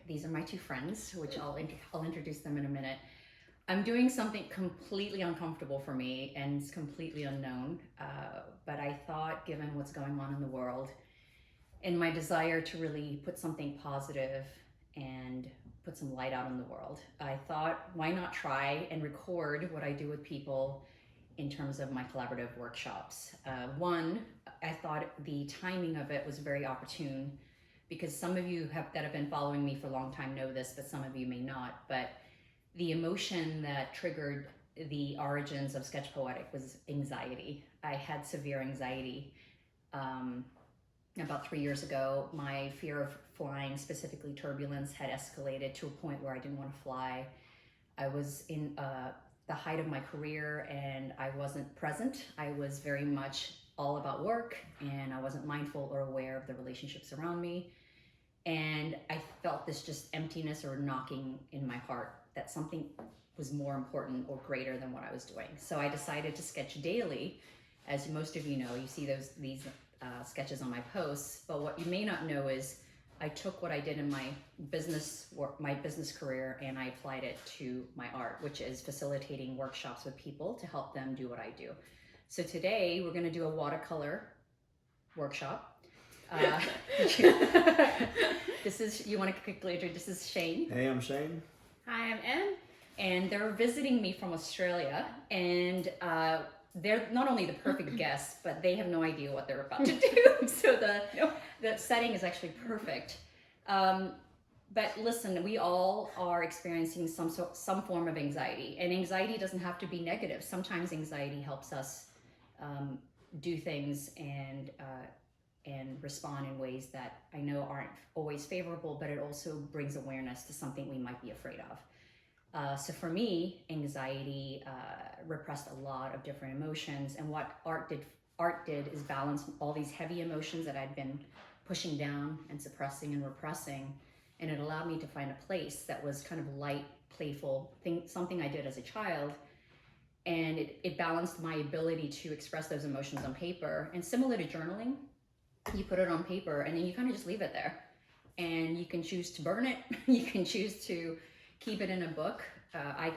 these are my two friends, which I'll introduce them in a minute. I'm doing something completely uncomfortable for me and it's completely unknown, but I thought, given what's going on in the world and my desire to really put something positive and put some light out in the world, I thought, why not try and record what I do with people in terms of my collaborative workshops. One, I thought the timing of it was very opportune, because some of you that have been following me for a long time know this, but some of you may not. But the emotion that triggered the origins of Sketch Poetic was anxiety. I had severe anxiety. About 3 years ago, my fear of flying, specifically turbulence, had escalated to a point where I didn't want to fly. I was in the height of my career and I wasn't present. I was very much all about work and I wasn't mindful or aware of the relationships around me. And I felt this just emptiness or knocking in my heart that something was more important or greater than what I was doing. So I decided to sketch daily. As most of you know, you see these sketches on my posts, but what you may not know is I took what I did in my business career and I applied it to my art, which is facilitating workshops with people to help them do what I do. So today we're going to do a watercolor workshop. This is, you want to quickly introduce, this is Shane. Hey, I'm Shane. Hi, I'm Em. And they're visiting me from Australia, and they're not only the perfect guests, but they have no idea what they're about to do. So the setting is actually perfect. But listen, we all are experiencing some form of anxiety, and anxiety doesn't have to be negative. Sometimes anxiety helps us do things and respond in ways that I know aren't always favorable, but it also brings awareness to something we might be afraid of. So for me, anxiety repressed a lot of different emotions, and what art did is balance all these heavy emotions that I'd been pushing down and suppressing and repressing, and it allowed me to find a place that was kind of light, playful, something I did as a child, and it balanced my ability to express those emotions on paper. And similar to journaling, you put it on paper and then you kind of just leave it there, and you can choose to burn it, you can choose to keep it in a book. I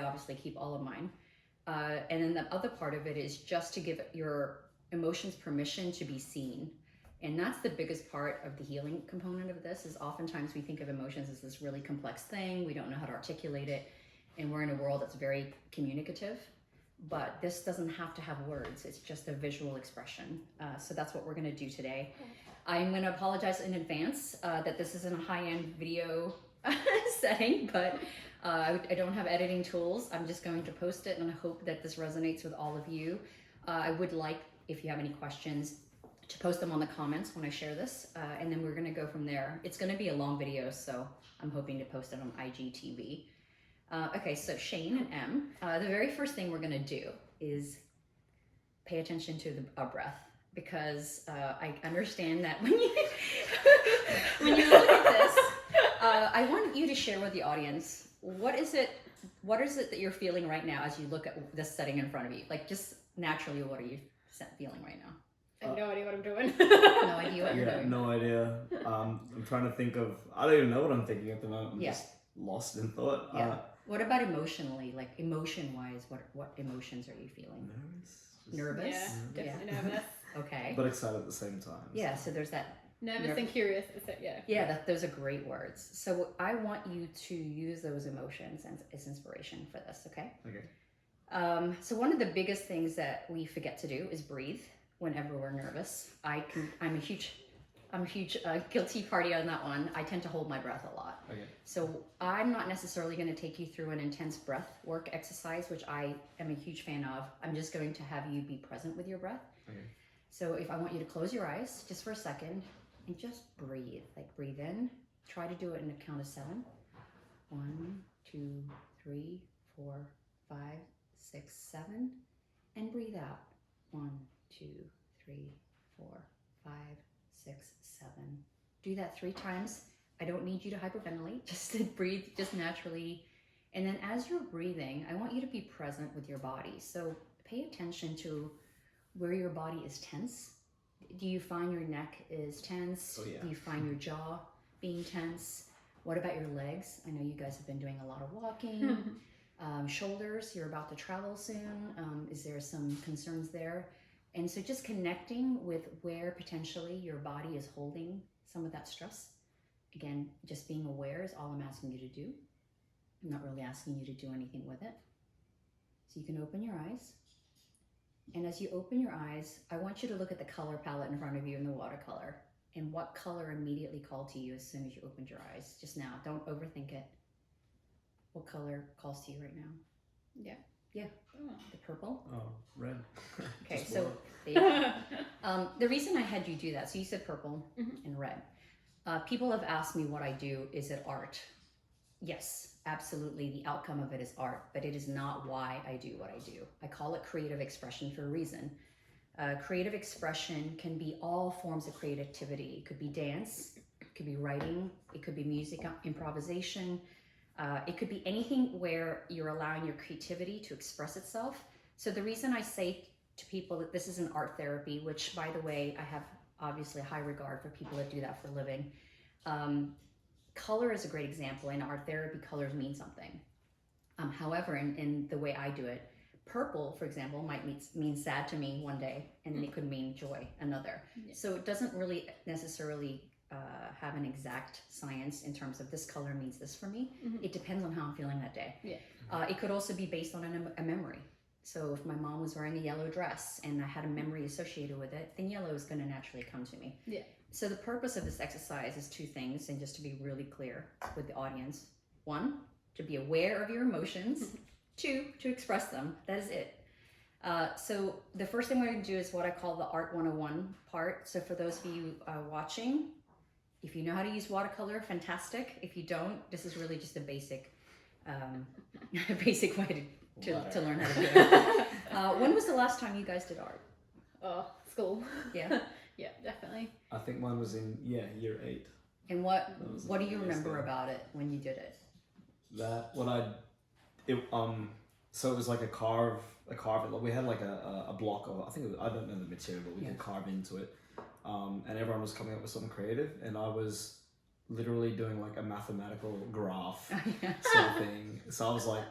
obviously keep all of mine. And then the other part of it is just to give your emotions permission to be seen. And that's the biggest part of the healing component of this, is oftentimes we think of emotions as this really complex thing. We don't know how to articulate it. And we're in a world that's very communicative, but this doesn't have to have words. It's just a visual expression. So that's what we're gonna do today. I'm gonna apologize in advance that this isn't a high-end video setting, but I don't have editing tools. I'm just going to post it and I hope that this resonates with all of you. I would like, if you have any questions, to post them on the comments when I share this, and then we're gonna go from there. It's gonna be a long video, so I'm hoping to post it on IGTV. Okay, so Shane and Em, the very first thing we're gonna do is pay attention to our breath, because I understand that when you when you look at this, I want you to share with the audience, what is it that you're feeling right now as you look at this setting in front of you? Like, just naturally, what are you feeling right now? I have no idea what I'm doing. No idea what you're doing. No idea. I'm trying to think of, I don't even know what I'm thinking at the moment. I'm just lost in thought. Yeah. What about emotionally? Like, emotion-wise, what emotions are you feeling? Nervous? Yeah, definitely nervous. Okay. But excited at the same time. Yeah, so there's that. Nervous and curious. Yeah, those are great words. So I want you to use those emotions as inspiration for this, okay? Okay. So one of the biggest things that we forget to do is breathe whenever we're nervous. I'm a huge guilty party on that one. I tend to hold my breath a lot. Okay. So I'm not necessarily going to take you through an intense breath work exercise, which I am a huge fan of. I'm just going to have you be present with your breath. Okay. So if I want you to close your eyes just for a second and just breathe, like breathe in. Try to do it in a count of 7. 1, 2, 3, 4, 5, 6, 7, and breathe out. 1, 2, 3, 4, 5, 6, 7. Do that 3 times. I don't need you to hyperventilate. Just breathe just naturally. And then as you're breathing, I want you to be present with your body. So pay attention to where your body is tense. Do you find your neck is tense? Oh, yeah. Do you find your jaw being tense? What about your legs? I know you guys have been doing a lot of walking. Shoulders, you're about to travel soon. Is there some concerns there? And so just connecting with where potentially your body is holding some of that stress. Again, just being aware is all I'm asking you to do. I'm not really asking you to do anything with it. So you can open your eyes. And as you open your eyes, I want you to look at the color palette in front of you in the watercolor. And what color immediately called to you as soon as you opened your eyes? Just now, don't overthink it. What color calls to you right now? Yeah. Yeah. Oh. The purple? Oh, red. Okay, Just so one. there you go. The reason I had you do that, so you said purple and red. People have asked me what I do. Is it art? Yes, absolutely. The outcome of it is art, but it is not why I do what I do. I call it creative expression for a reason. Creative expression can be all forms of creativity. It could be dance, it could be writing, it could be music, improvisation. It could be anything where you're allowing your creativity to express itself. So the reason I say to people that this is an art therapy, which by the way, I have obviously a high regard for people that do that for a living. Color is a great example. In art therapy, colors mean something. However, in the way I do it, purple, for example, might mean sad to me one day, and then it could mean joy another. Yeah. So it doesn't really necessarily have an exact science in terms of this color means this for me. It depends on how I'm feeling that day. Yeah. It could also be based on a memory. So if my mom was wearing a yellow dress and I had a memory associated with it, then yellow is going to naturally come to me. Yeah. So the purpose of this exercise is two things, and just to be really clear with the audience. One, to be aware of your emotions. Two, to express them. That is it. So the first thing we're going to do is what I call the Art 101 part. So for those of you watching, if you know how to use watercolor, fantastic. If you don't, this is really just a basic basic way to learn how to do it. When was the last time you guys did art? Oh, school. Yeah. Yeah, definitely. I think mine was in year 8. And what do you the remember first about it when you did it? So it was like a carve. Like we had like a block of, I think it was, I don't know the material, but we could carve into it. And everyone was coming up with something creative, and I was literally doing like a mathematical graph sort of thing. So I was like,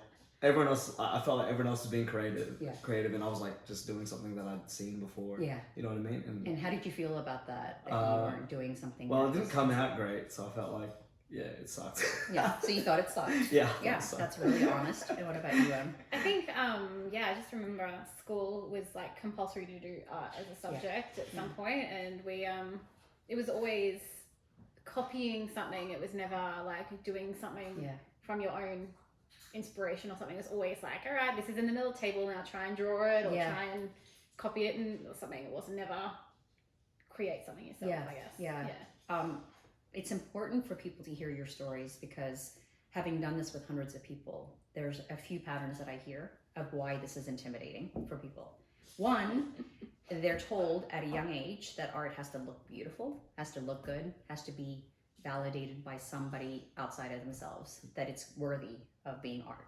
I felt like everyone else was being creative, and I was like just doing something that I'd seen before. Yeah. You know what I mean? And how did you feel about that? That you weren't doing something? Well, it didn't come out great, so I felt like, yeah, it sucks. Yeah, so you thought it sucked? Yeah. That's really honest. And what about you, Em? I think, I just remember school was like compulsory to do art as a subject at some point, and we, it was always copying something. It was never like doing something from your own inspiration or something. It was always like, all right, this is in the middle of the table, now try and draw it or try and copy it or something. It was never create something yourself, I guess. Yeah. It's important for people to hear your stories, because having done this with hundreds of people, there's a few patterns that I hear of why this is intimidating for people. One, they're told at a young age that art has to look beautiful, has to look good, has to be validated by somebody outside of themselves, that it's worthy of being art.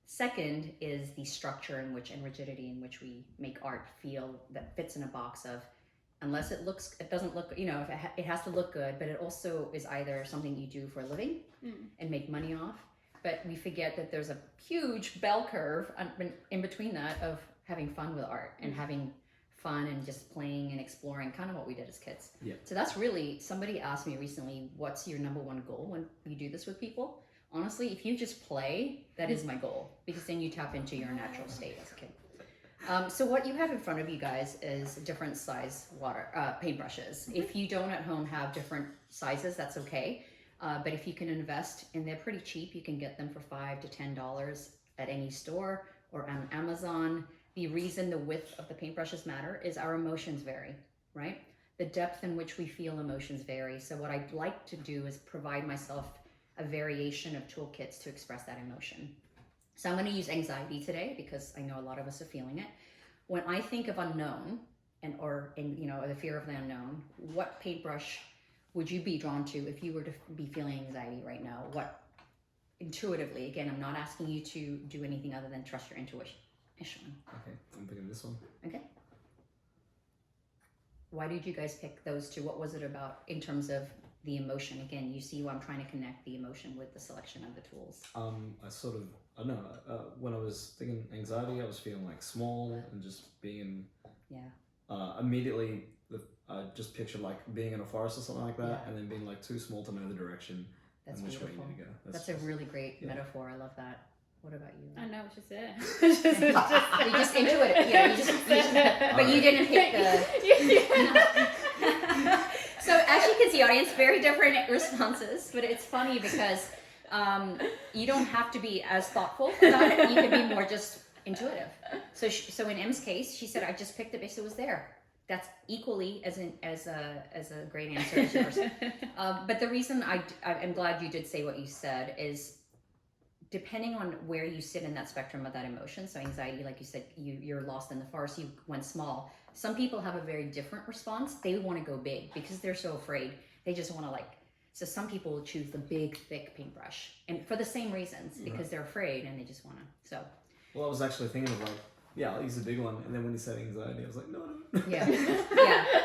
Second is the structure and rigidity in which we make art feel that fits in a box of, unless it doesn't look, it has to look good, but it also is either something you do for a living and make money off. But we forget that there's a huge bell curve in between that of having fun with art and having fun and just playing and exploring, kind of what we did as kids. Yeah. So that's really, somebody asked me recently, what's your number one goal when you do this with people? Honestly, if you just play, that is my goal, because then you tap into your natural state as a kid. So what you have in front of you guys is different size paintbrushes. If you don't at home have different sizes, that's okay. But if you can invest, and they're pretty cheap, you can get them for $5 to $10 at any store or on Amazon. The reason the width of the paintbrushes matter is our emotions vary, right? The depth in which we feel emotions vary. So what I'd like to do is provide myself a variation of toolkits to express that emotion. So I'm going to use anxiety today, because I know a lot of us are feeling it. When I think of unknown or the fear of the unknown, what paintbrush would you be drawn to if you were to be feeling anxiety right now? What intuitively, again, I'm not asking you to do anything other than trust your intuition. Okay, I'm picking this one. Okay. Why did you guys pick those two? What was it about in terms of the emotion. Again, you see why I'm trying to connect the emotion with the selection of the tools. I don't know, when I was thinking anxiety, I was feeling like small and just being, immediately, I just pictured like being in a forest or something like that, and then being like too small to know the direction That's and which way beautiful. you need to go. That's a really great metaphor. I love that. What about you? I know, it's just it. You just intuited. Yeah, you just but you didn't hit the. So as you can see, audience, very different responses, but it's funny because you don't have to be as thoughtful about it. You can be more just intuitive. So in M's case, she said, "I just picked it because it was there." That's equally as a great answer as yours. But the reason I'm glad you did say what you said is, depending on where you sit in that spectrum of that emotion, so anxiety, like you said, you're lost in the forest, you went small. Some people have a very different response. They want to go big because they're so afraid. They just want to so some people will choose the big, thick paintbrush, and for the same reasons, because they're afraid and they just want to, Well, I was actually thinking of I'll use the big one, and then when you said anxiety, I was like, no. Yeah.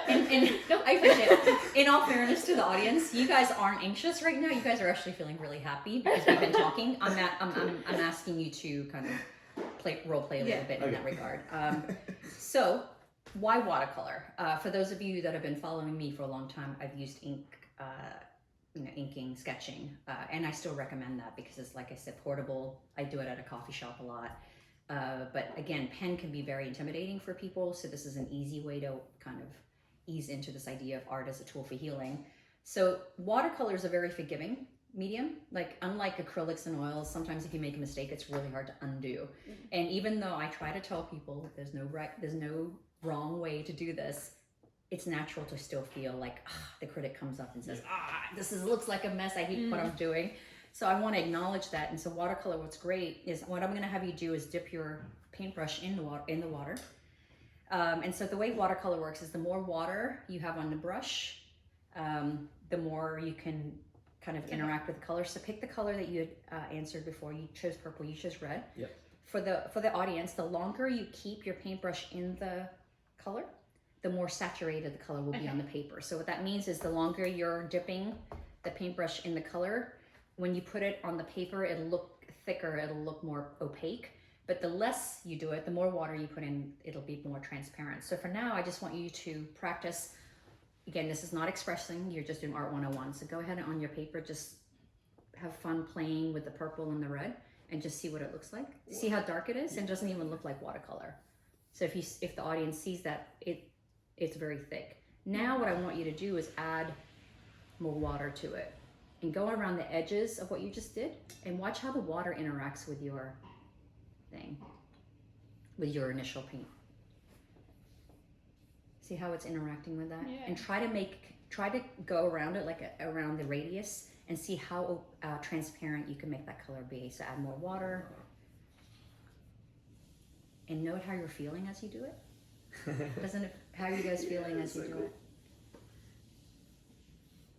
And I appreciate it. In all fairness to the audience, you guys aren't anxious right now. You guys are actually feeling really happy because we've been talking. I'm asking you to kind of role play a little bit in that regard. So why watercolor? For those of you that have been following me for a long time, I've used ink, inking, sketching, and I still recommend that because it's, like I said, portable. I do it at a coffee shop a lot. But again, pen can be very intimidating for people, so this is an easy way to kind of ease into this idea of art as a tool for healing. So watercolor is a very forgiving medium. Unlike acrylics and oils, sometimes if you make a mistake, it's really hard to undo. And even though I try to tell people that there's no wrong way to do this, it's natural to still feel like the critic comes up and says, this looks like a mess, I hate what I'm doing. So I want to acknowledge that. And so watercolor, what's great is what I'm going to have you do is dip your paintbrush in the water. And so the way watercolor works is the more water you have on the brush, the more you can kind of interact with the color. So pick the color that you had answered before. You chose purple, you chose red. Yep. For the audience, the longer you keep your paintbrush in the color, the more saturated the color will be on the paper. So what that means is the longer you're dipping the paintbrush in the color, when you put it on the paper, it'll look thicker, it'll look more opaque. But the less you do it, the more water you put in, it'll be more transparent. So for now, I just want you to practice. Again, this is not expressing, you're just doing Art 101. So go ahead and on your paper, just have fun playing with the purple and the red and just see what it looks like. See how dark it is? And it doesn't even look like watercolor. So if the audience sees that, it's very thick. Now what I want you to do is add more water to it. And go around the edges of what you just did and watch how the water interacts with your thing, with your initial paint. See how it's interacting with that? And try to go around it, around the radius, and see how transparent you can make that color be. So add more water. And note how you're feeling as you do it. How are you guys feeling as you do it?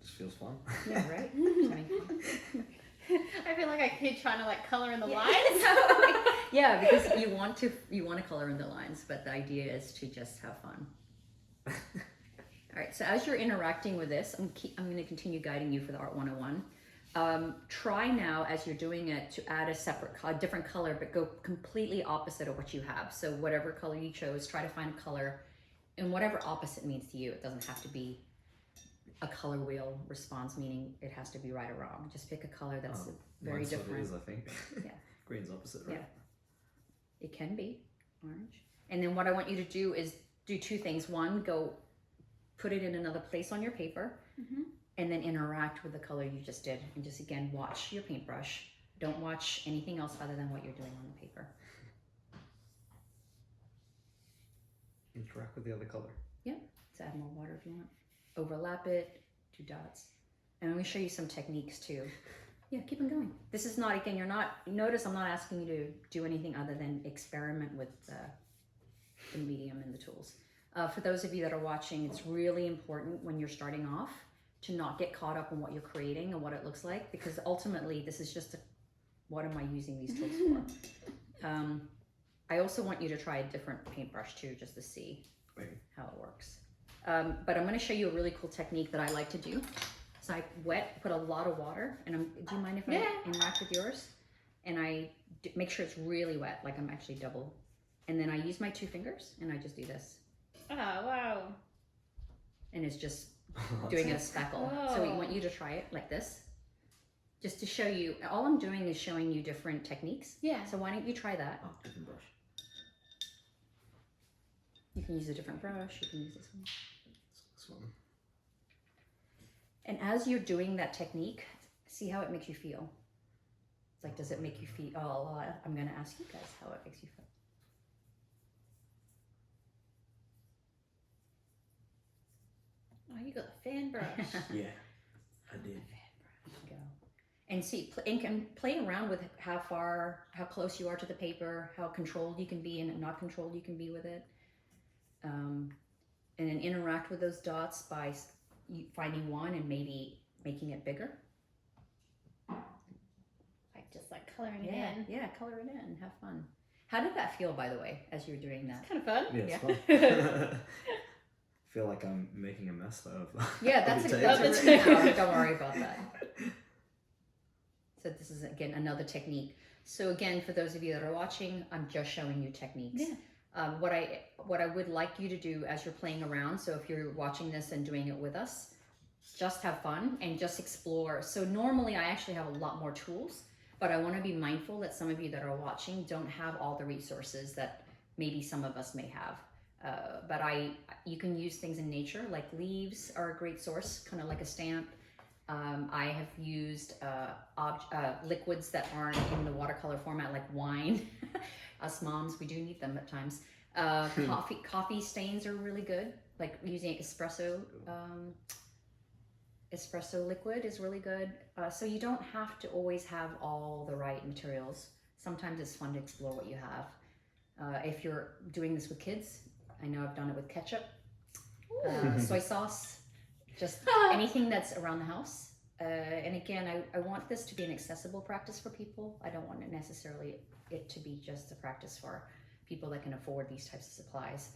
Just feels fun. Yeah, right? I feel like I keep trying to color in the lines. Yeah, because you want to color in the lines, but the idea is to just have fun. All right, so as you're interacting with this, I'm going to continue guiding you for the Art 101. Try now, as you're doing it, to add a different color, but go completely opposite of what you have. So whatever color you chose, try to find a color, and whatever opposite means to you. It doesn't have to be a color wheel response, meaning it has to be right or wrong. Just pick a color that's very different. What it is, I think. Yeah. Green's opposite, right? Yeah. It can be orange. And then what I want you to do is do two things. One, go put it in another place on your paper, and then interact with the color you just did. And just, again, watch your paintbrush. Don't watch anything else other than what you're doing on the paper. Interact with the other color. Yeah. So add more water if you want. Overlap it, 2 dots. And I'm going to show you some techniques too. Yeah, keep on going. This is not, again, notice I'm not asking you to do anything other than experiment with the medium and the tools. For those of you that are watching, it's really important when you're starting off to not get caught up in what you're creating and what it looks like, because ultimately this is just what am I using these tools for? I also want you to try a different paintbrush too, just to see how it works. But I'm going to show you a really cool technique that I like to do. So I put a lot of water, and do you mind if I interact with yours? And I make sure it's really wet, like I'm actually double. And then I use my 2 fingers, and I just do this. Oh, wow. And it's just doing a speckle. Whoa. So we want you to try it like this. Just to show you, all I'm doing is showing you different techniques. Yeah. So why don't you try that? Oh, different brush. You can use a different brush, you can use this one. This one. And as you're doing that technique, see how it makes you feel. It's like, does it make you feel, I'm gonna ask you guys how it makes you feel. Oh, you got the fan brush. Yeah, I did. There you go. And see, and can play around with how close you are to the paper, how controlled you can be and not controlled you can be with it. And then interact with those dots by finding one and maybe making it bigger. Like just like colouring it in. Yeah, color it in, have fun. How did that feel, by the way, as you were doing that? It's kind of fun. Yeah, it's Yeah. fun. I feel like I'm making a mess of. Yeah, that's of a the good table. no, don't worry about that. So this is, again, another technique. So again, for those of you that are watching, I'm just showing you techniques. Yeah. What I would like you to do as you're playing around, so if you're watching this and doing it with us, just have fun and just explore. So normally I actually have a lot more tools, but I want to be mindful that some of you that are watching don't have all the resources that maybe some of us may have. But you can use things in nature, like leaves are a great source, kind of like a stamp. I have used liquids that aren't in the watercolor format, like wine. Us moms, we do need them at times. Coffee stains are really good, like using espresso liquid is really good. So you don't have to always have all the right materials. Sometimes it's fun to explore what you have. If you're doing this with kids, I know I've done it with ketchup, soy sauce, just anything that's around the house. And again, I want this to be an accessible practice for people. I don't want it necessarily to be just a practice for people that can afford these types of supplies.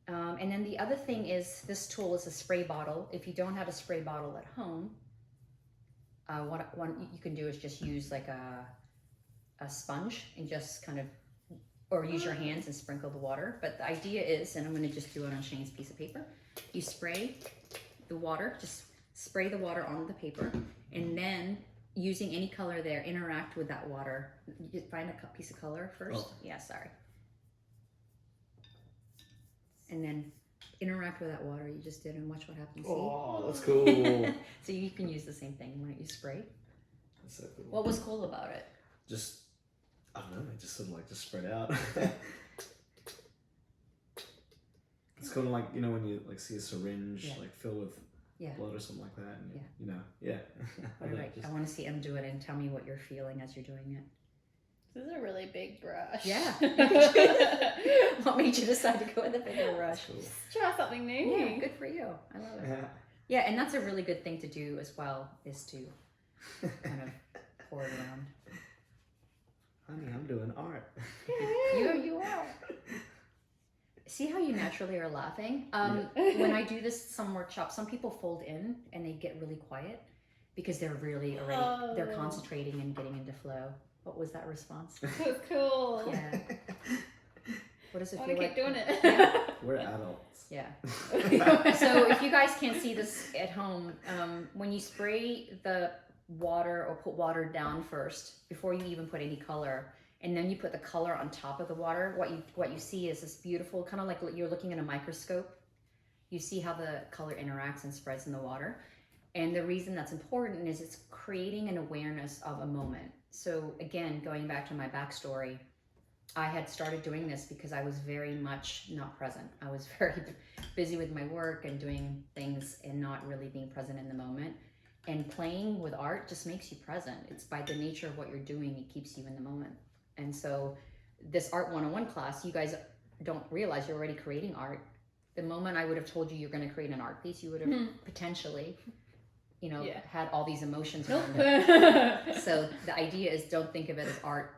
And then the other thing is, this tool is a spray bottle. If you don't have a spray bottle at home, what you can do is just use like a sponge and just kind of, or use your hands and sprinkle the water. But the idea is, and I'm going to just do it on Shane's piece of paper, you spray the water, just spray the water on the paper, and then using any color there, interact with that water. You find a piece of color first. Oh. Yeah, sorry. And then interact with that water you just did and watch what happens. Oh, that's cool. So you can use the same thing. Why don't you spray? That's so cool. What was cool about it? Just, I don't know, it just sort of like just spread out. It's kind of like, you know, when you like see a syringe like filled with blood or something like that, and you know, All right, I want to see him do it and tell me what you're feeling as you're doing it. This is a really big brush. Yeah. What made you decide to go with a bigger brush? Cool. Try something new. Yeah, good for you. I love it. Yeah, and that's a really good thing to do as well, is to kind of pour it around. Honey, I'm doing art. You are. See how you naturally are laughing? When I do this some workshops, some people fold in and they get really quiet because they're really already, they're concentrating and getting into flow. What was that response? That was cool. Yeah. What does it I feel want to like? keep doing it. Yeah. We're adults. Yeah. So if you guys can't see this at home, when you spray the water or put water down first, before you even put any color, and then you put the color on top of the water, what you see is this beautiful, kind of like you're looking in a microscope. You see how the color interacts and spreads in the water. And the reason that's important is it's creating an awareness of a moment. So again, going back to my backstory, I had started doing this because I was very much not present. I was very busy with my work and doing things and not really being present in the moment. And playing with art just makes you present. It's by the nature of what you're doing, it keeps you in the moment. And so this Art 101 class, you guys don't realize you're already creating art. The moment I would have told you you're going to create an art piece, you would have potentially, you know, had all these emotions around it. So the idea is, don't think of it as art.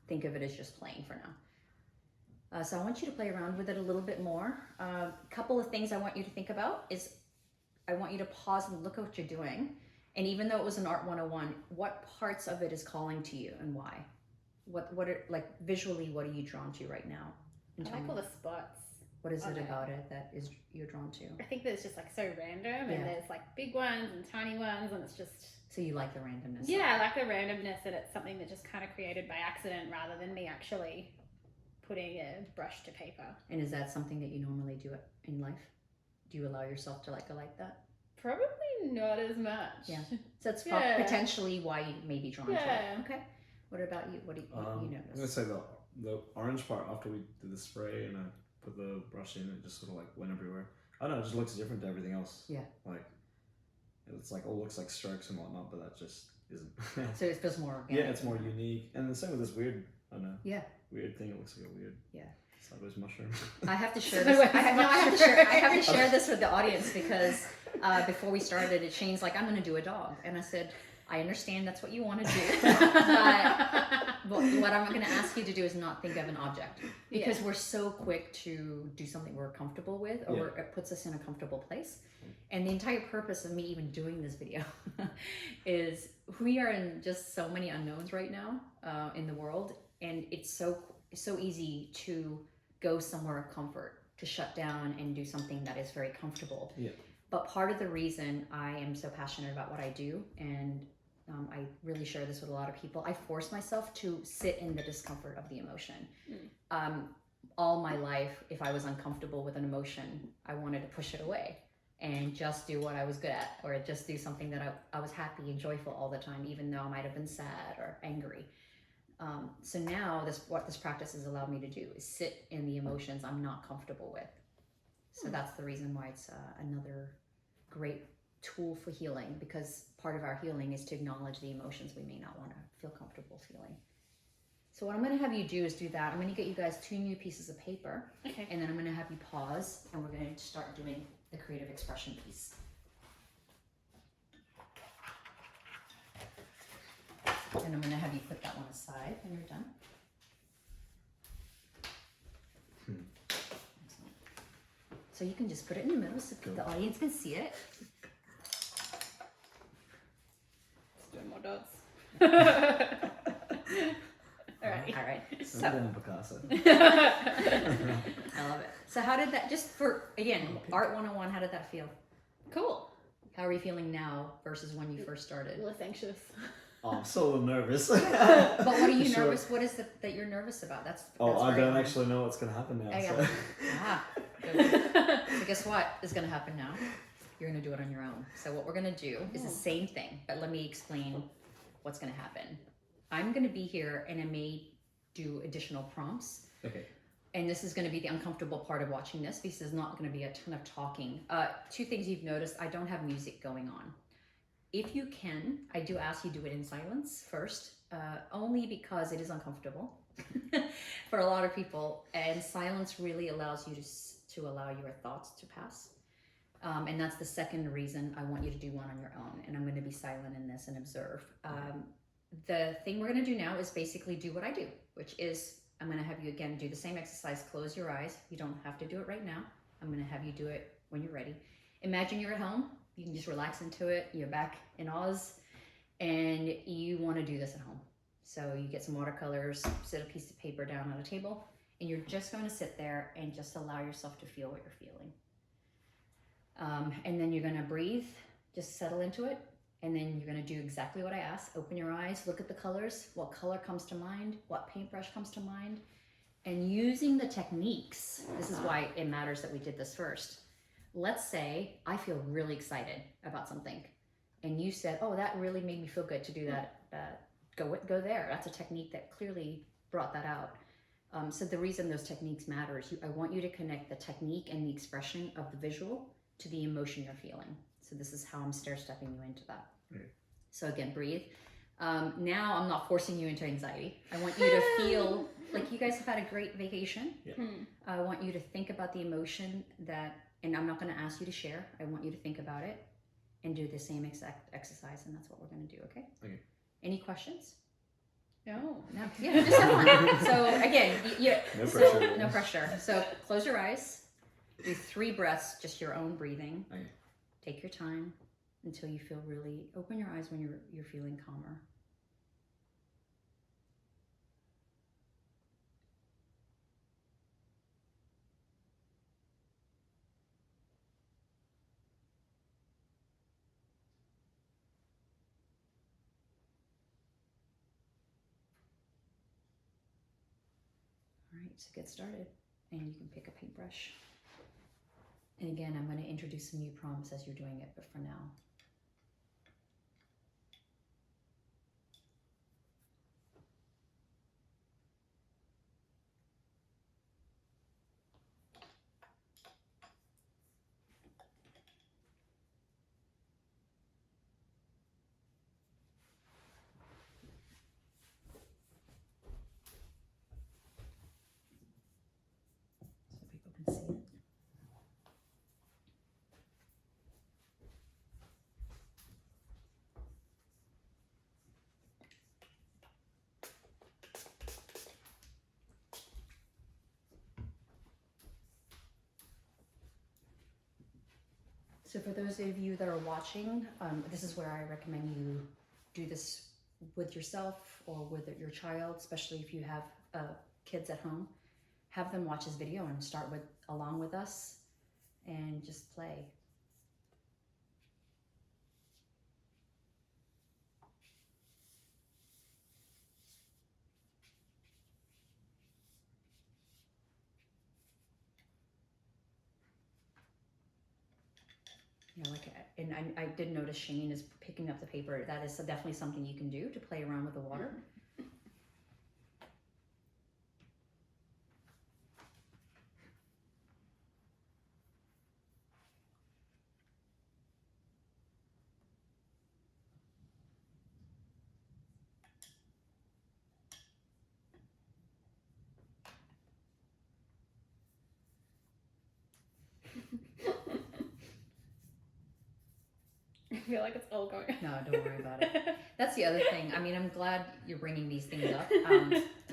Think of it as just playing for now. So I want you to play around with it a little bit more. A couple of things I want you to think about is I want you to pause and look at what you're doing. And even though it was an Art 101, what parts of it is calling to you and why? What are, like, visually, what are you drawn to right now? I like all the spots. What is it Okay. about it that is you're drawn to? I think that it's just like so random, Yeah. and there's like big ones and tiny ones, and it's just So you like the randomness? yeah, I like the randomness, and it's something that just kind of created by accident rather than me actually putting a brush to paper. And is that something that you normally do in life? Do you allow yourself to go like that? Probably not as much. Yeah. So that's Yeah. potentially why you may be drawn to Yeah. it. Okay. What about you? What do you I'm notice? gonna say the orange part after we did the spray and I put the brush in, it just sort of like went everywhere. I don't know, it just looks different to everything else. Yeah. Like it's like all looks like strokes and whatnot, but that just isn't. So it feels more organic. Yeah, it's more unique. And the same with this weird, I don't know. Yeah. Weird thing. It looks like a weird. Yeah. Sideways mushroom. I have to share this. I have to share this with the audience because before we started, it Shane's like, I'm going to do a dog, and I said, I understand that's what you want to do, but what I'm going to ask you to do is not think of an object because we're so quick to do something we're comfortable with, or it puts us in a comfortable place. And the entire purpose of me even doing this video is we are in just so many unknowns right now in the world, and it's so easy to go somewhere of comfort, to shut down and do something that is very comfortable. Yeah. But part of the reason I am so passionate about what I do, and I really share this with a lot of people, I force myself to sit in the discomfort of the emotion. All my life, if I was uncomfortable with an emotion, I wanted to push it away and just do what I was good at, or just do something that I was happy and joyful all the time, even though I might have been sad or angry. So now what this practice has allowed me to do is sit in the emotions I'm not comfortable with. So that's the reason why it's another great tool for healing, because part of our healing is to acknowledge the emotions we may not want to feel comfortable feeling. So what I'm going to have you do is do that. I'm going to get you guys 2 new pieces of paper, and then I'm going to have you pause, and we're going to start doing the creative expression piece. And I'm going to have you put that one aside when you're done. Excellent. So you can just put it in the middle so the audience can see it. Let's do more dots. All right. So, So Picasso. I love it. So how did that, just for, again, Art 101, how did that feel? Cool. How are you feeling now versus when you first started? Less anxious. Oh, I'm so nervous. But what are you Sure. nervous? What is it that you're nervous about? That's I very don't common. actually know what's gonna happen now. Oh, So. yeah. Ah, good. So guess what is going to happen now? You're going to do it on your own. So what we're going to do is the same thing, but let me explain what's going to happen. I'm going to be here and I may do additional prompts. Okay. And this is going to be the uncomfortable part of watching this because there's not going to be a ton of talking. 2 things you've noticed, I don't have music going on. If you can, I do ask you to do it in silence first, only because it is uncomfortable for a lot of people. And silence really allows you to allow your thoughts to pass. And that's the second reason I want you to do one on your own. And I'm going to be silent in this and observe. The thing we're going to do now is basically do what I do, which is I'm going to have you again do the same exercise. Close your eyes. You don't have to do it right now. I'm going to have you do it when you're ready. Imagine you're at home. You can just relax into it. You're back in Oz and you want to do this at home. So you get some watercolors, set a piece of paper down on a table, and you're just going to sit there and just allow yourself to feel what you're feeling. And then you're going to breathe, just settle into it. And then you're going to do exactly what I asked. Open your eyes, look at the colors. What color comes to mind? What paintbrush comes to mind? And using the techniques, this is why it matters that we did this first. Let's say I feel really excited about something. And you said, oh, that really made me feel good to do that. Go there. That's a technique that clearly brought that out. So the reason those techniques matter is I want you to connect the technique and the expression of the visual to the emotion you're feeling. So this is how I'm stair-stepping you into that. Okay. So again, breathe. Now I'm not forcing you into anxiety. I want you to feel like you guys have had a great vacation. Yeah. I want you to think about the emotion that, and I'm not going to ask you to share. I want you to think about it and do the same exact exercise, and that's what we're going to do, okay? Okay. Any questions? No. No. Yeah, just have fun. So again, No so, pressure. no pressure. So close your eyes. Do 3 breaths, just your own breathing. Okay. Take your time until you feel really, open your eyes when you're feeling calmer. All right, so get started, and you can pick a paintbrush. And again, I'm going to introduce some new prompts as you're doing it, but for now. So people can see it. So for those of you that are watching, this is where I recommend you do this with yourself or with your child, especially if you have kids at home. Have them watch this video and start along with us and just play. Yeah, and I did notice Shane is picking up the paper. That is definitely something you can do to play around with the water. I feel like it's all going. No, don't worry about it. That's the other thing. I mean, I'm glad you're bringing these things up.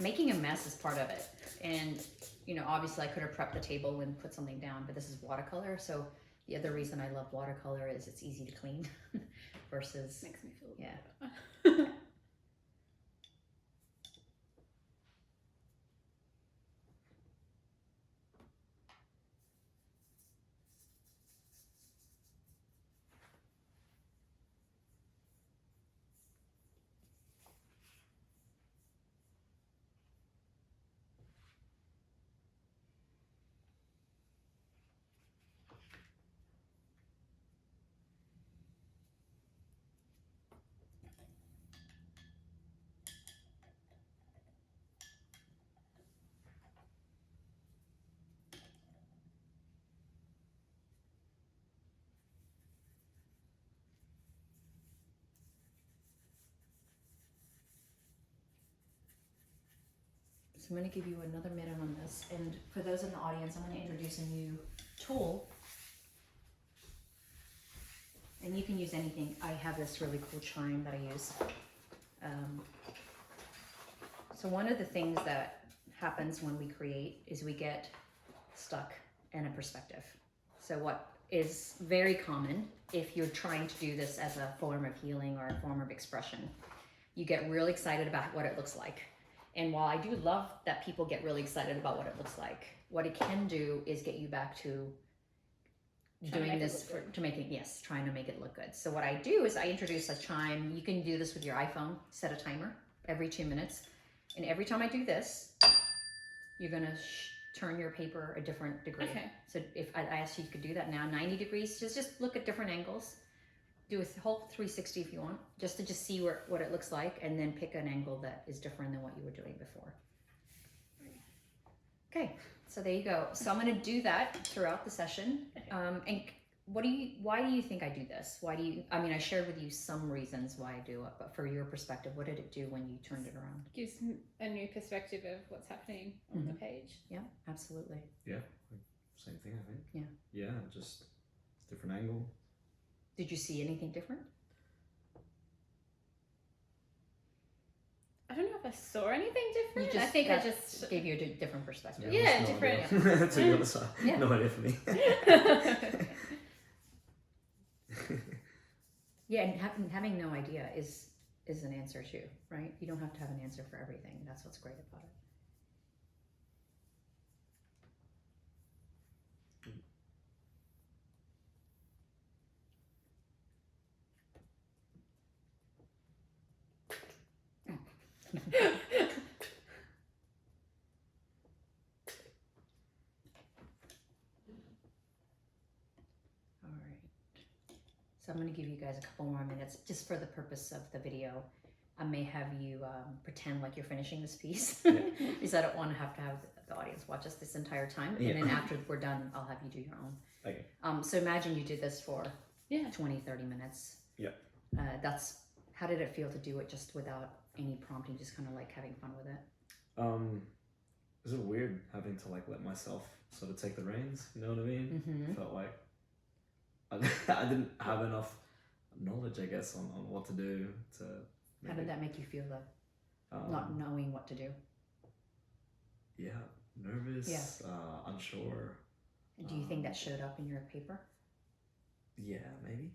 Making a mess is part of it. And, you know, obviously I could have prepped the table and put something down, but this is watercolor. So the other reason I love watercolor is it's easy to clean versus... Makes me feel yeah. better. So I'm going to give you another minute on this. And for those in the audience, I'm going to introduce a new tool. And you can use anything. I have this really cool chime that I use. So one of the things that happens when we create is we get stuck in a perspective. So what is very common if you're trying to do this as a form of healing or a form of expression, you get really excited about what it looks like. And while I do love that people get really excited about what it looks like, what it can do is get you back to doing this trying to make it look good. So what I do is I introduce a chime. You can do this with your iPhone, set a timer every 2 minutes. And every time I do this, you're gonna turn your paper a different degree. Okay. So if I asked you could do that now, 90 degrees, just look at different angles. Do a whole 360 if you want, just to see what it looks like, and then pick an angle that is different than what you were doing before. Okay, so there you go. So I'm going to do that throughout the session. And why do you think I do this? I mean, I shared with you some reasons why I do it, but for your perspective, what did it do when you turned it around? Gives a new perspective of what's happening on the page. Yeah, absolutely. Yeah, same thing, I think. Yeah. Yeah, just different angle. Did you see anything different? I don't know if I saw anything different. I think I just gave you a different perspective. Yeah, no different. idea. To the other side. Yeah. No idea for me. Yeah, and having no idea is an answer too, right? You don't have to have an answer for everything. That's what's great about it. All right. So I'm going to give you guys a couple more minutes just for the purpose of the video. I may have you pretend like you're finishing this piece because I don't want to have the audience watch us this entire time. And then after we're done, I'll have you do your own. Okay. So imagine you did this for 20, 30 minutes. Yeah. How did it feel to do it just without any prompting, just kind of like having fun with it? Is it weird having to like let myself sort of take the reins? You know what I mean? Mm-hmm. I felt like I didn't have enough knowledge, I guess, on what to do to. How did that make you feel though? Not knowing what to do? Yeah, nervous, unsure. Do you think that showed up in your paper? Yeah, maybe.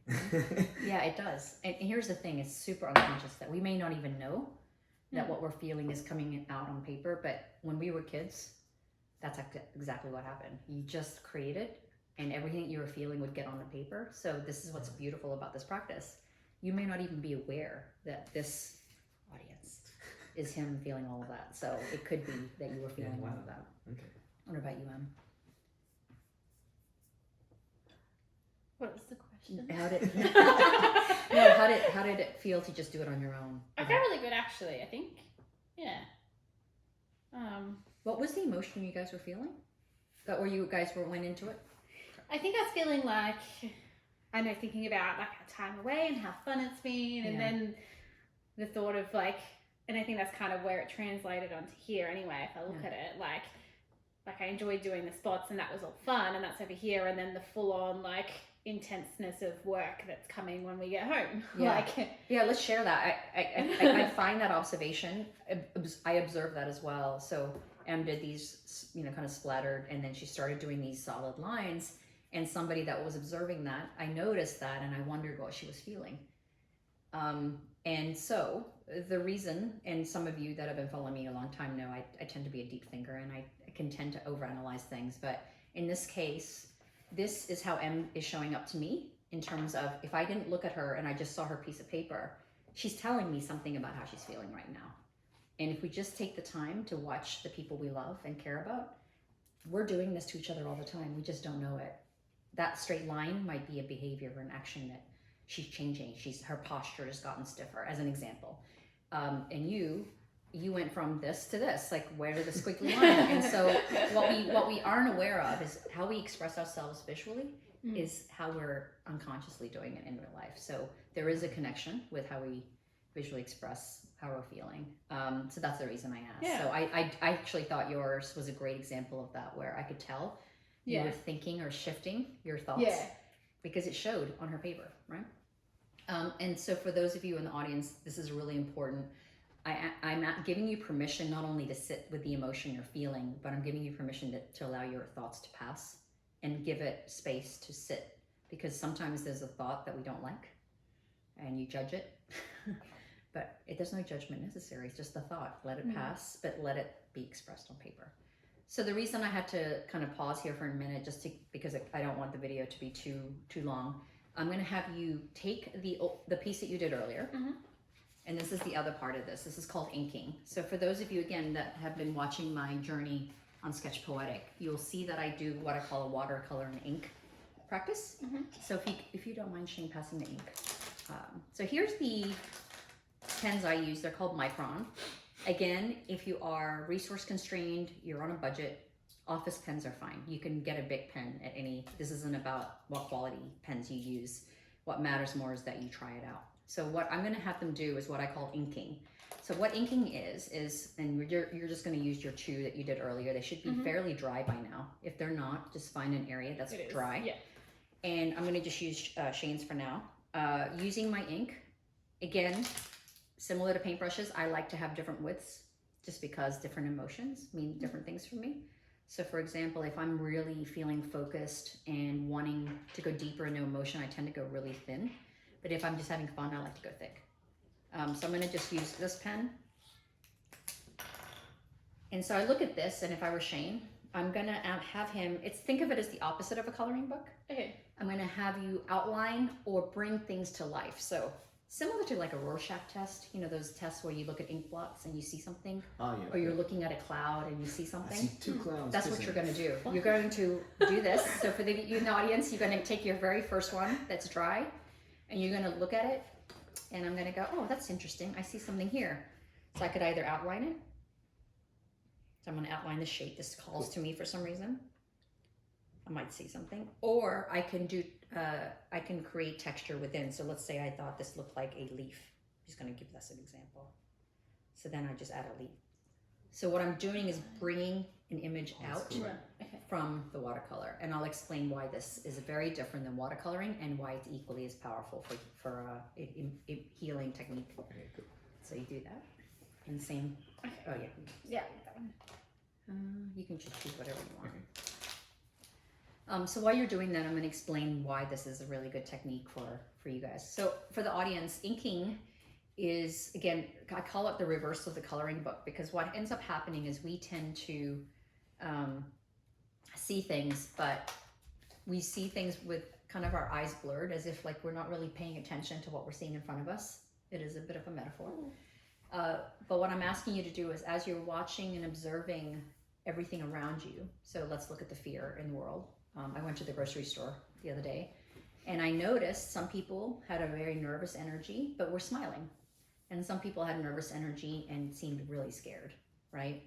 Yeah, it does. And here's the thing, it's super unconscious that we may not even know that what we're feeling is coming out on paper, but when we were kids, that's exactly what happened. You just created and everything you were feeling would get on the paper. So this is what's beautiful about this practice. You may not even be aware that this audience is him feeling all of that. So it could be that you were feeling all of that. Okay. What about you, Em? What was the question? How did it feel to just do it on your own? I felt really good actually, I think. Yeah. What was the emotion you guys were feeling? Where you guys went into it? I think I was feeling like, I know, thinking about like our time away and how fun it's been, and then the thought of like, and I think that's kind of where it translated onto here anyway, if I look at it, like I enjoyed doing the spots and that was all fun, and that's over here, and then the full on like intenseness of work that's coming when we get home. Let's share that. I find that observation, I observed that as well. So Em did these, kind of splattered, and then she started doing these solid lines, and somebody that was observing that, I noticed that, and I wondered what she was feeling. And so the reason, and some of you that have been following me a long time know, I tend to be a deep thinker, and I can tend to overanalyze things, but in this case, this is how Em is showing up to me in terms of, if I didn't look at her and I just saw her piece of paper, she's telling me something about how she's feeling right now. And if we just take the time to watch the people we love and care about, we're doing this to each other all the time. We just don't know it. That straight line might be a behavior or an action that she's changing. Her posture has gotten stiffer, as an example. And you went from this to this, like where did the squiggly line? And so what we aren't aware of is how we express ourselves visually is how we're unconsciously doing it in real life. So there is a connection with how we visually express how we're feeling. So that's the reason I asked. Yeah. So I actually thought yours was a great example of that, where I could tell you were thinking or shifting your thoughts because it showed on her paper, right? And so for those of you in the audience, this is really important. I'm giving you permission not only to sit with the emotion you're feeling, but I'm giving you permission to allow your thoughts to pass and give it space to sit, because sometimes there's a thought that we don't like and you judge it, but there's no judgment necessary. It's just a thought. Let it pass, but let it be expressed on paper. So the reason I had to kind of pause here for a minute, because I don't want the video to be too long, I'm going to have you take the piece that you did earlier. And this is the other part of this. This is called inking. So for those of you, again, that have been watching my journey on Sketch Poetic, you'll see that I do what I call a watercolor and ink practice. So if you don't mind, Shane, passing the ink. So here's the pens I use. They're called Micron. Again, if you are resource constrained, you're on a budget, office pens are fine. You can get a big pen at this isn't about what quality pens you use. What matters more is that you try it out. So what I'm going to have them do is what I call inking. So what inking is, and you're just going to use your chew that you did earlier. They should be fairly dry by now. If they're not, just find an area that's dry. Yeah. And I'm going to just use Shane's for now. Using my ink, again, similar to paintbrushes, I like to have different widths just because different emotions mean different things for me. So for example, if I'm really feeling focused and wanting to go deeper into emotion, I tend to go really thin. But if I'm just having fun, I like to go thick. So I'm gonna just use this pen. And so I look at this, and if I were Shane, I'm gonna have him, think of it as the opposite of a coloring book. Okay. I'm gonna have you outline or bring things to life. So similar to like a Rorschach test, you know, those tests where you look at ink blots and you see something, or you're looking at a cloud and you see something. I see 2 clouds. That's what you're gonna do. You're going to do this. So for you in the audience, you're gonna take your very first one that's dry, and you're gonna look at it, and I'm gonna go, oh, that's interesting. I see something here. So I could either outline it. So I'm gonna outline the shape. This calls to me for some reason. I might see something, or I can do, I can create texture within. So let's say I thought this looked like a leaf. I'm just gonna give this an example. So then I just add a leaf. So what I'm doing is bringing an image out from the watercolor, and I'll explain why this is very different than watercoloring and why it's equally as powerful for a healing technique. Okay, cool. So you do that, and same. Oh yeah. Yeah. That one. You can just choose whatever you want. So while you're doing that, I'm going to explain why this is a really good technique for you guys. So for the audience, inking is, again, I call it the reverse of the coloring book, because what ends up happening is we tend to see things, but we see things with kind of our eyes blurred, as if like we're not really paying attention to what we're seeing in front of us. It is a bit of a metaphor. But what I'm asking you to do is, as you're watching and observing everything around you, so let's look at the fear in the world. I went to the grocery store the other day, and I noticed some people had a very nervous energy, but were smiling. And some people had nervous energy and seemed really scared, right?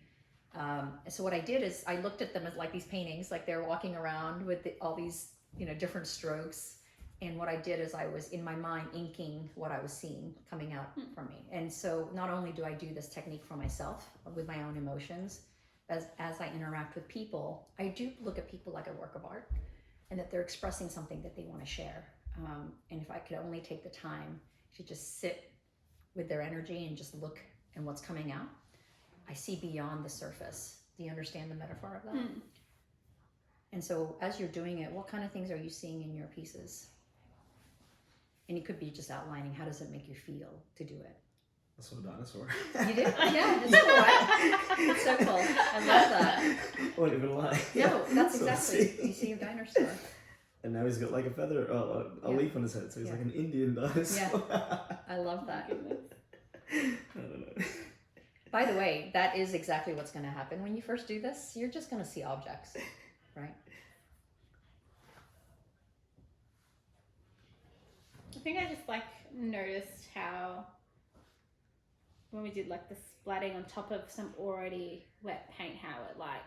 So what I did is I looked at them as like these paintings, like they're walking around with all these, you know, different strokes. And what I did is I was in my mind inking what I was seeing coming out from me. And so not only do I do this technique for myself with my own emotions, as I interact with people, I do look at people like a work of art, and that they're expressing something that they want to share. And if I could only take the time to just sit with their energy and just look at what's coming out, I see beyond the surface. Do you understand the metaphor of that? And so as you're doing it, what kind of things are you seeing in your pieces? And it could be just outlining, how does it make you feel to do it? I saw a dinosaur. You did? Yeah, it's cool. It's so cool. I love that. Won't even lie. No, that's So exactly. You see a dinosaur. And now he's got like a feather, a leaf on his head, so he's like an Indian dinosaur. Yeah, I love that. I don't know. By the way, that is exactly what's going to happen when you first do this. You're just going to see objects, right? I think I just like noticed how when we did like the splatting on top of some already wet paint, how it like,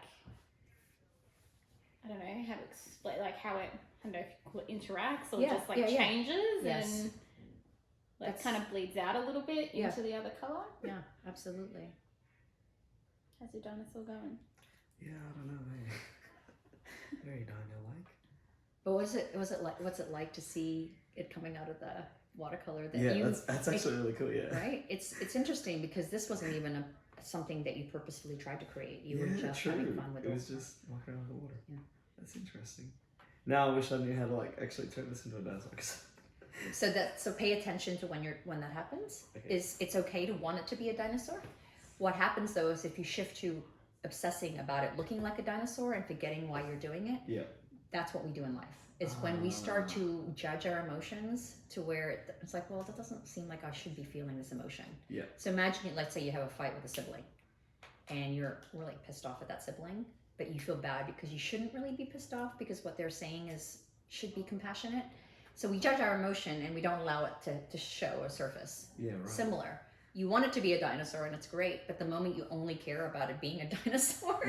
I don't know, how it split, like how it, I don't know if you call it interacts or just like changes and like kind of bleeds out a little bit into the other color. Yeah, absolutely. How's your dinosaur going? Yeah, I don't know. Very dino-like. But what's it like to see it coming out of the watercolor that that's actually really cool. Yeah, right. It's interesting because this wasn't even something that you purposefully tried to create. You were just having fun with it. It was just walking around the water. Yeah, that's interesting. Now I wish I knew how to like actually turn this into a dinosaur. So pay attention to when that happens. Okay. It's okay to want it to be a dinosaur. What happens though is if you shift to obsessing about it looking like a dinosaur and forgetting why you're doing it, that's what we do in life. Is when we start to judge our emotions to where it's like, well, that doesn't seem like I should be feeling this emotion. Yeah. So imagine, let's say you have a fight with a sibling and you're really pissed off at that sibling, but you feel bad because you shouldn't really be pissed off because what they're saying should be compassionate. So we judge our emotion and we don't allow it to show or surface. Yeah, right. Similar. You want it to be a dinosaur and it's great, but the moment you only care about it being a dinosaur,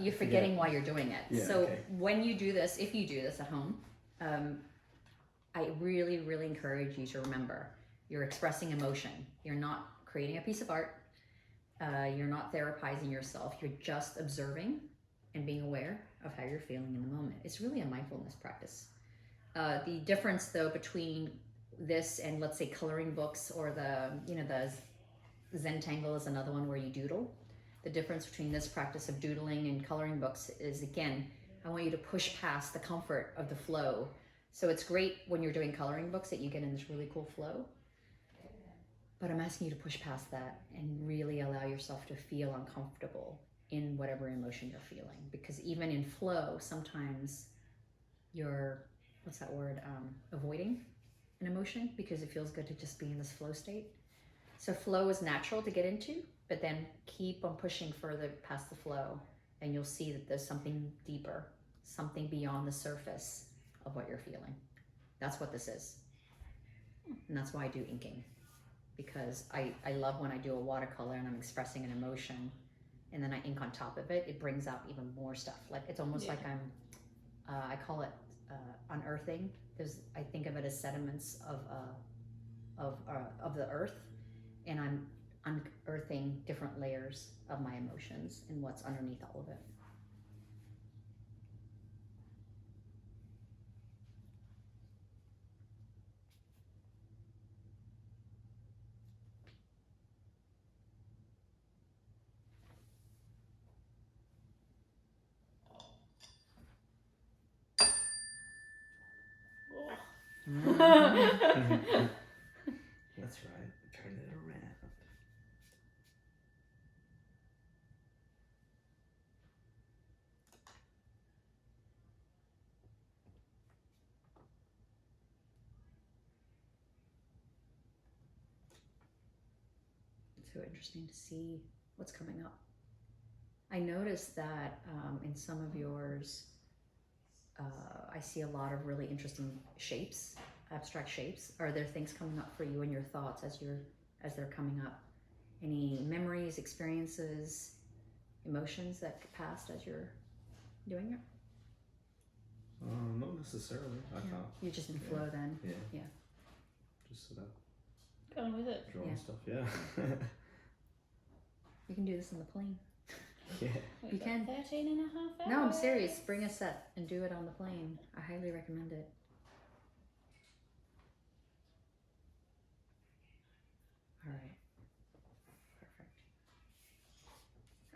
you're forgetting why you're doing it. Yeah, so when you do this, if you do this at home, I really, really encourage you to remember you're expressing emotion. You're not creating a piece of art. You're not therapizing yourself. You're just observing and being aware of how you're feeling in the moment. It's really a mindfulness practice. The difference though between this and let's say coloring books or the Zentangle is another one where you doodle. The difference between this practice of doodling and coloring books is, again, I want you to push past the comfort of the flow So it's great when you're doing coloring books that you get in this really cool flow. But I'm asking you to push past that and really allow yourself to feel uncomfortable in whatever emotion you're feeling. Because even in flow, sometimes you're, what's that word, avoiding an emotion because it feels good to just be in this flow state. So flow is natural to get into, but then keep on pushing further past the flow and you'll see that there's something deeper, something beyond the surface of what you're feeling. That's what this is. And that's why I do inking. Because I love when I do a watercolor and I'm expressing an emotion and then I ink on top of it, it brings out even more stuff. Like it's almost like I'm, I call it unearthing. I think of it as sediments of the earth, and I'm unearthing different layers of my emotions and what's underneath all of it. That's right. Turn it around. It's so interesting to see what's coming up. I noticed that in some of yours, I see a lot of really interesting shapes, abstract shapes. Are there things coming up for you in your thoughts as they're coming up? Any memories, experiences, emotions that passed as you're doing it? Not necessarily. I can't. You're just in flow then. Yeah. Just sort of Going with it. drawing stuff. Yeah. You can do this in the plane. Yeah. You can. 13 and a half hours. No, I'm serious. Bring a set and do it on the plane. I highly recommend it. All right. Perfect.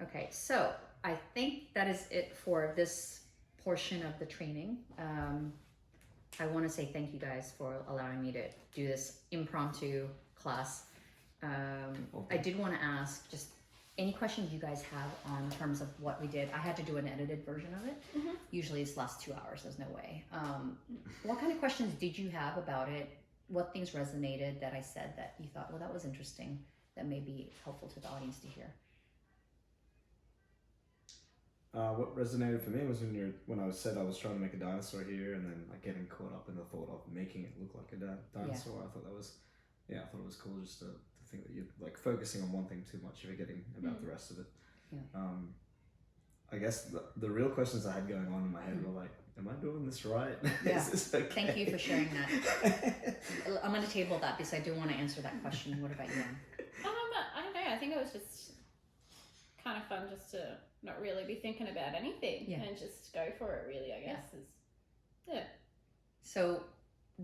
Okay, so I think that is it for this portion of the training. I want to say thank you guys for allowing me to do this impromptu class. I did want to ask just any questions you guys have on terms of what we did. I had to do an edited version of it. Mm-hmm. Usually it's last 2 hours, there's no way. What kind of questions did you have about it? What things resonated that I said that you thought, well, that was interesting, that may be helpful to the audience to hear? What resonated for me was when I said I was trying to make a dinosaur here, and then like getting caught up in the thought of making it look like a dinosaur. Yeah. I thought it was cool just to think that you're like focusing on one thing too much, you're forgetting about the rest of it. Yeah. I guess the real questions I had going on in my head were like, am I doing this right? Yeah. Is this okay? Thank you for sharing that. I'm going to table that because I do want to answer that question. What about you, Anne? I don't know. I think it was just kind of fun just to not really be thinking about anything and just go for it, really, I guess. So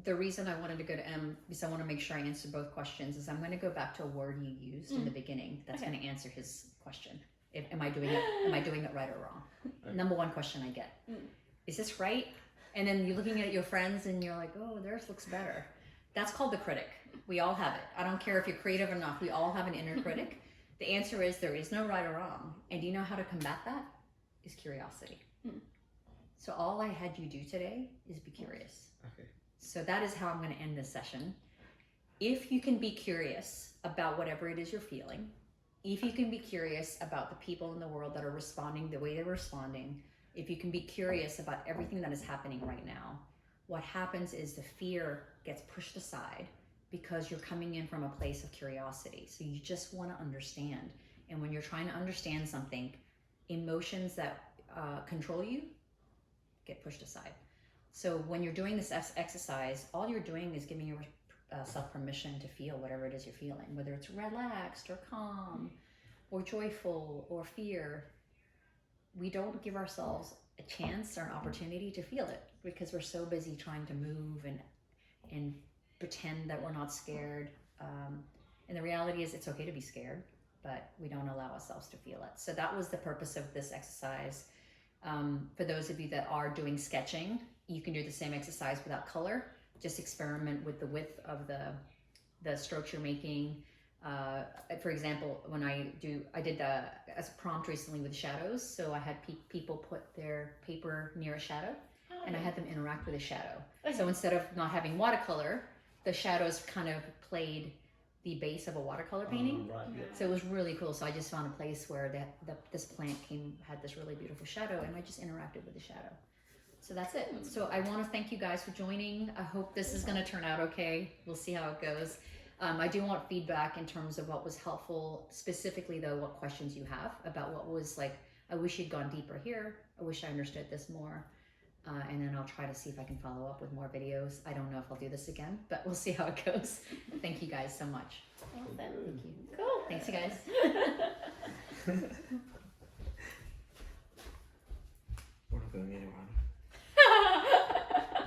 the reason I wanted to go to M, because I want to make sure I answer both questions, is I'm going to go back to a word you used in the beginning that's going to answer his question. Am I doing it right or wrong? Okay. Number one question I get. Is this right? And then you're looking at your friends and you're like, oh, theirs looks better. That's called the critic. We all have it. I don't care if you're creative or not. We all have an inner critic. The answer is there is no right or wrong. And do you know how to combat that? Is curiosity. So all I had you do today is be curious. Okay. So that is how I'm going to end this session. If you can be curious about whatever it is you're feeling, if you can be curious about the people in the world that are responding the way they're responding, if you can be curious about everything that is happening right now, what happens is the fear gets pushed aside because you're coming in from a place of curiosity. So you just want to understand. And when you're trying to understand something, emotions that control you get pushed aside. So when you're doing this exercise, all you're doing is giving yourself permission to feel whatever it is you're feeling, whether it's relaxed or calm or joyful or fear. We don't give ourselves a chance or an opportunity to feel it because we're so busy trying to move and pretend that we're not scared. And the reality is it's okay to be scared, but we don't allow ourselves to feel it. So that was the purpose of this exercise. For those of you that are doing sketching, you can do the same exercise without color. Just experiment with the width of the strokes you're making. For example, when I did as a prompt recently with shadows. So I had people put their paper near a shadow, and I had them interact with a shadow. So instead of not having watercolor, the shadows kind of played the base of a watercolor painting. Right, yeah. So it was really cool. So I just found a place where this plant had this really beautiful shadow, and I just interacted with the shadow. So that's it. So I want to thank you guys for joining. I hope this is going to turn out okay. We'll see how it goes. I do want feedback in terms of what was helpful, specifically though, what questions you have about what was like, I wish you'd gone deeper here. I wish I understood this more. And then I'll try to see if I can follow up with more videos. I don't know if I'll do this again, but we'll see how it goes. Thank you guys so much. Awesome. Thank you. Cool. Thanks, you guys. We're not going anywhere.